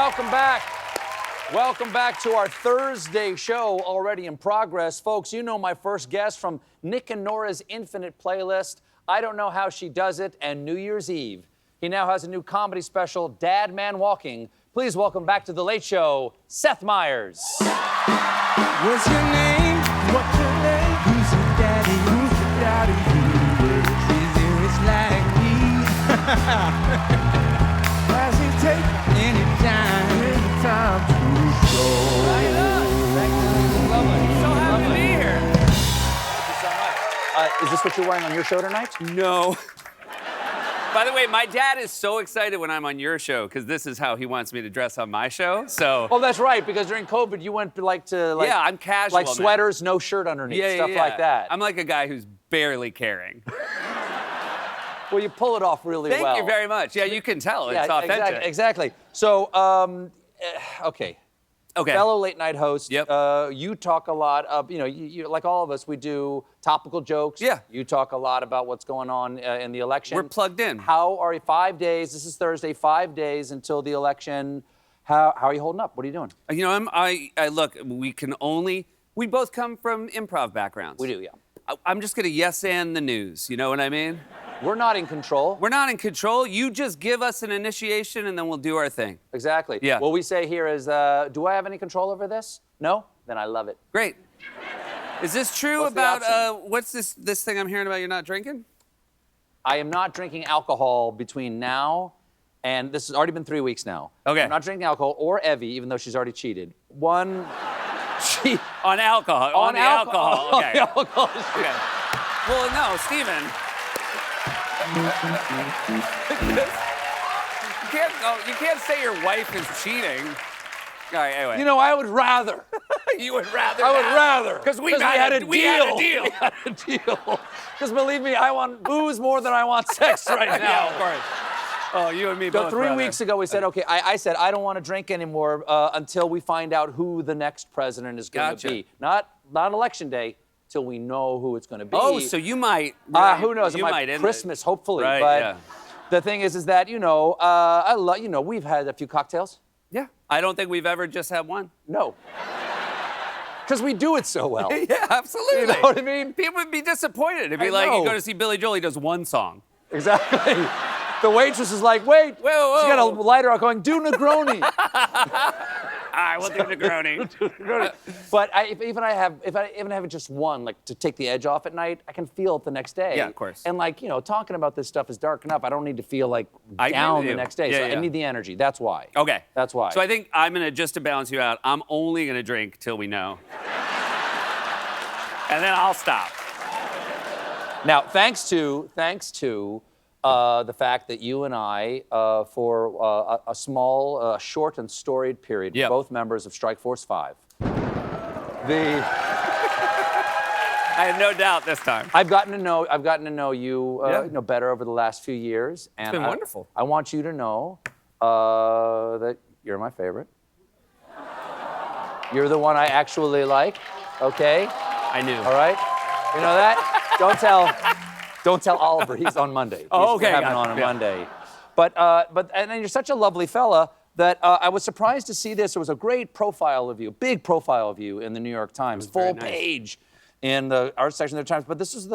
welcome back. Welcome back to our Thursday show, already in progress. Folks, you know my first guest from Nick and Nora's Infinite Playlist, I Don't Know How She Does It, and New Year's Eve. He now has a new comedy special, Dad Man Walking. Please welcome back to The Late Show, Seth Meyers. What's your name? What's your name? Who's your daddy? Who's your daddy? Is like me. Does he take any time to go? Thank you. Lovely. So happy to be here. Thank you so much. Is this what you're wearing on your show tonight? No. By the way, my dad is so excited when I'm on your show because this is how he wants me to dress on my show. So. Oh, that's right, because during COVID, you went yeah, I'm casual. Like sweaters, no shirt underneath, stuff like that. I'm like a guy who's barely caring. Well, you pull it off really well. Thank you very much. Yeah, you can tell. It's authentic. Exactly. So, okay. Okay. Fellow late night host. Yep. You talk a lot of, you like all of us, we do topical jokes. Yeah. You talk a lot about what's going on in the election. We're plugged in. How are you? 5 days. This is Thursday. 5 days until the election. How are you holding up? What are you doing? You know, I look. We both come from improv backgrounds. We do, yeah. I'm just gonna yes and the news. You know what I mean? We're not in control. We're not in control. You just give us an initiation, and then we'll do our thing. Exactly. Yeah. What we say here is, do I have any control over this? No? Then I love it. Great. Is this true What's the about option? what's this thing I'm hearing about? You're not drinking? I am not drinking alcohol between now and this has already been 3 weeks now. Okay. I'm not drinking alcohol or Evie, even though she's already cheated. On alcohol. On the alcohol. Okay. On the alcohol. Okay. Well, no, Stephen. You can't say your wife is cheating. All right, anyway. You know, I would rather. You would rather. I would rather. Because we had a deal. We had a deal. We had a deal. Because believe me, I want booze more than I want sex right now. Yeah, of course. Oh, you and me both. So 3 weeks ago, we said, okay, I said, I don't want to drink anymore until we find out who the next president is going to be. Not election day, till we know who it's going to be. Oh, so you might. Who knows? You it might might Christmas, hopefully. Right, but yeah. the thing is that, we've had a few cocktails. Yeah. I don't think we've ever just had one. No. Because we do it so well. Yeah, absolutely. You know what I mean? People would be disappointed. It'd be I like know. you go to see Billy Joel, he does one song. Exactly. The waitress is like, wait. Whoa. She got a lighter out going, do Negroni. All right, we'll do Negroni. But if I even have just one, like to take the edge off at night, I can feel it the next day. Yeah, of course. And talking about this stuff is dark enough. I don't need to feel like I agree down with the you. next day. Yeah, So yeah. I need the energy. That's why. Okay. That's why. So I think I'm gonna, just to balance you out, I'm only gonna drink till we know. And then I'll stop. Now, thanks to the fact that you and I, for a small, short and storied period, Yep. both members of Strike Force 5. I had no doubt this time. I've gotten to know you, Yeah. better over the last few years, and been wonderful. I want you to know that you're my favorite. You're the one I actually like. Okay. I knew. All right. You know that? Don't tell Oliver. He's on Monday. Oh, okay, He's having gotcha. on Yeah. Monday. But then you're such a lovely fella that I was surprised to see this. There was a great profile of you, big profile of you in the New York Times, full very nice. page in the art section of the Times. But this is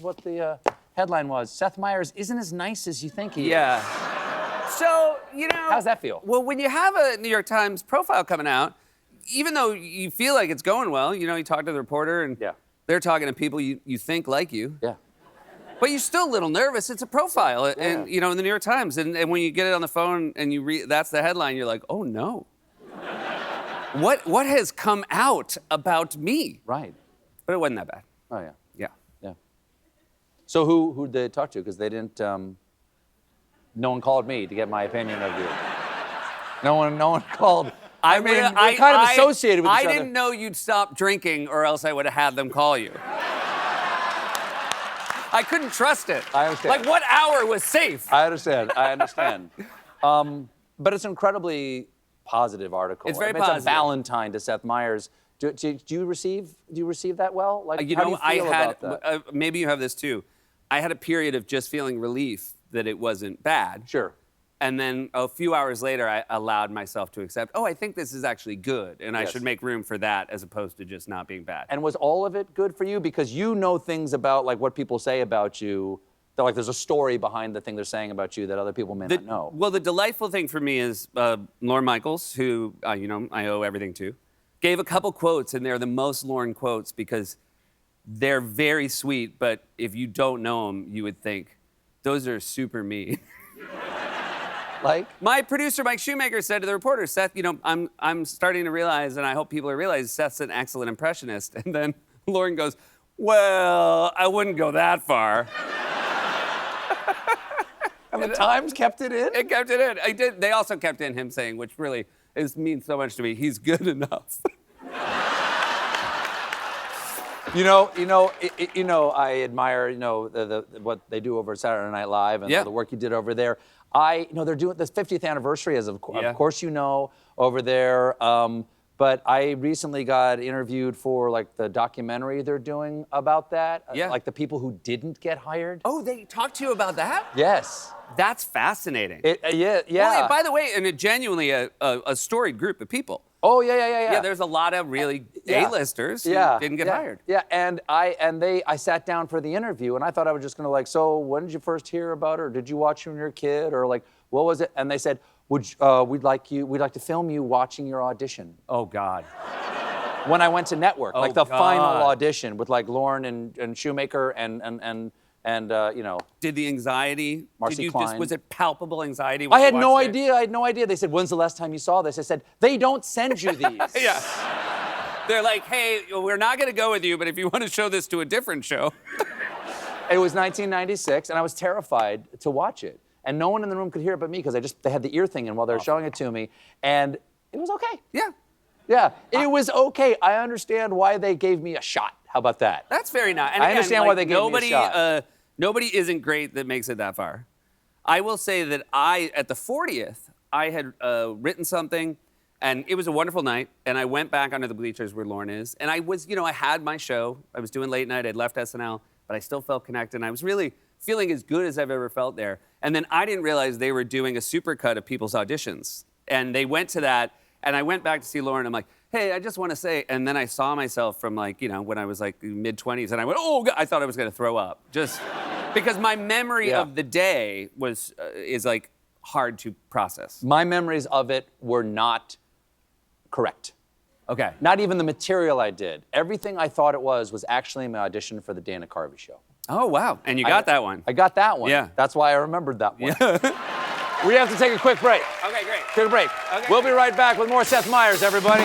what the headline was. Seth Meyers isn't as nice as you think he is. Yeah. So, How's that feel? Well, when you have a New York Times profile coming out, even though you feel like it's going well, you talk to the reporter and Yeah. they're talking to people you think like you. Yeah. But you're still a little nervous. It's a profile, and in the New York Times, and when you get it on the phone and you read, that's the headline. You're like, oh no, what has come out about me? Right. But it wasn't that bad. Oh yeah. Yeah. Yeah. So who'd they talk to? Because they didn't. No one called me to get my opinion of you. No one called. I mean, we're kind of associated with each other. I didn't know you'd stop drinking, or else I would have had them call you. I couldn't trust it. I understand. Like, what hour was safe? I understand. But it's an incredibly positive article. It's very It's positive. a Valentine to Seth Meyers. Do you receive that well? Like, how do you feel about that? Maybe you have this too. I had a period of just feeling relief that it wasn't bad. Sure. And then a few hours later, I allowed myself to accept, oh, I think this is actually good, and I should make room for that as opposed to just not being bad. And was all of it good for you? Because you know things about like what people say about you, that like there's a story behind the thing they're saying about you that other people may not know. Well, the delightful thing for me is Lorne Michaels, who, you know, I owe everything to, gave a couple quotes, and they're the most Lorne quotes because they're very sweet, but if you don't know them, you would think, those are super mean. Like? My producer, Mike Shoemaker, said to the reporter, Seth, you know, I'm starting to realize, and I hope people realize, Seth's an excellent impressionist. And then Lorne goes, well, I wouldn't go that far. And the Times kept it in? It kept it in. I did. They also kept in him saying, which really means so much to me, he's good enough. You know, I admire, what they do over at Saturday Night Live and the work you did over there. They're doing this 50th anniversary, of course you know, over there. But I recently got interviewed for like the documentary they're doing about that. Like the people who didn't get hired. Oh, they talked to you about that? Yes. That's fascinating. Yeah. Well, by the way, and it genuinely a storied group of people. Oh, yeah. Yeah, there's a lot of really A-listers who didn't get hired. Yeah, and I sat down for the interview, and I thought I was just gonna like, so when did you first hear about it, or did you watch it when you were a kid, or like, what was it? And they said, we'd like to film you watching your audition. Oh God. When I went to network, like the God. final audition with like Lorne and Shoemaker and Did the anxiety? Marcy Klein. Was it palpable anxiety? When I had you no watched it? idea. I had no idea. They said, when's the last time you saw this? I said, they don't send you these. Yeah. They're like, hey, we're not going to go with you, but if you want to show this to a different show. It was 1996, and I was terrified to watch it. And no one in the room could hear it but me, because they had the ear thing in while they were showing it to me. And it was okay. Yeah. Yeah, it was okay. I understand why they gave me a shot. How about that? That's very nice. And I again, understand why they gave me a shot. Nobody isn't great that makes it that far. I will say that at the 40th, I had written something, and it was a wonderful night, and I went back under the bleachers where Lorne is, and I was, I had my show. I was doing late night. I'd left SNL, but I still felt connected, and I was really feeling as good as I've ever felt there. And then I didn't realize they were doing a supercut of people's auditions, and they went to that, and I went back to see Lorne. I'm like, hey, I just want to say, and then I saw myself from like, when I was like mid-20s, and I went, oh, God, I thought I was going to throw up. Just because my memory of the day is like hard to process. My memories of it were not correct. Okay. Not even the material I did. Everything I thought it was actually my audition for the Dana Carvey show. Oh, wow. And you got that one. I got that one. Yeah. That's why I remembered that one. We have to take a quick break. Okay, great. Take a break. Okay. We'll be right back with more Seth Meyers, everybody.